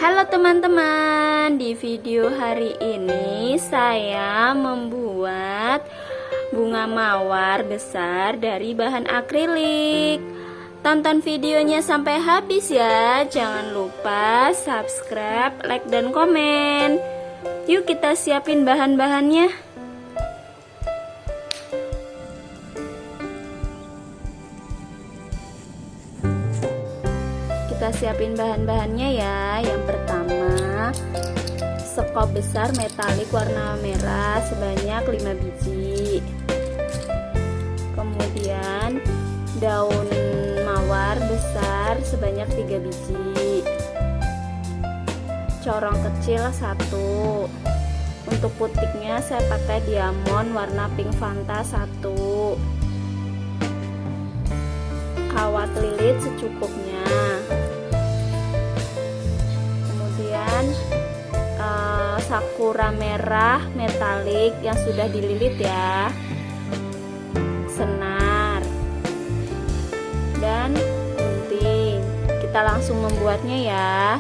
Halo teman-teman, di video hari ini saya membuat bunga mawar besar dari bahan akrilik. Tonton videonya sampai habis ya. Jangan lupa subscribe, like, dan komen. Yuk kita siapin bahan-bahannya. Kita siapin bahan-bahannya ya. Yang pertama, sekop besar metalik warna merah sebanyak 5 biji. Kemudian daun mawar besar sebanyak 3 biji. Corong kecil 1. Untuk putiknya saya pakai diamond warna pink Fanta 1. Kawat lilit secukupnya. Sakura merah metalik yang sudah dililit ya, senar dan gunting. Kita langsung membuatnya ya.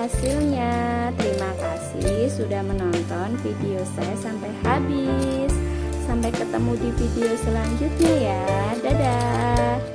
hasilnya. Terima kasih sudah menonton video saya sampai habis. Sampai ketemu di video selanjutnya ya. Dadah.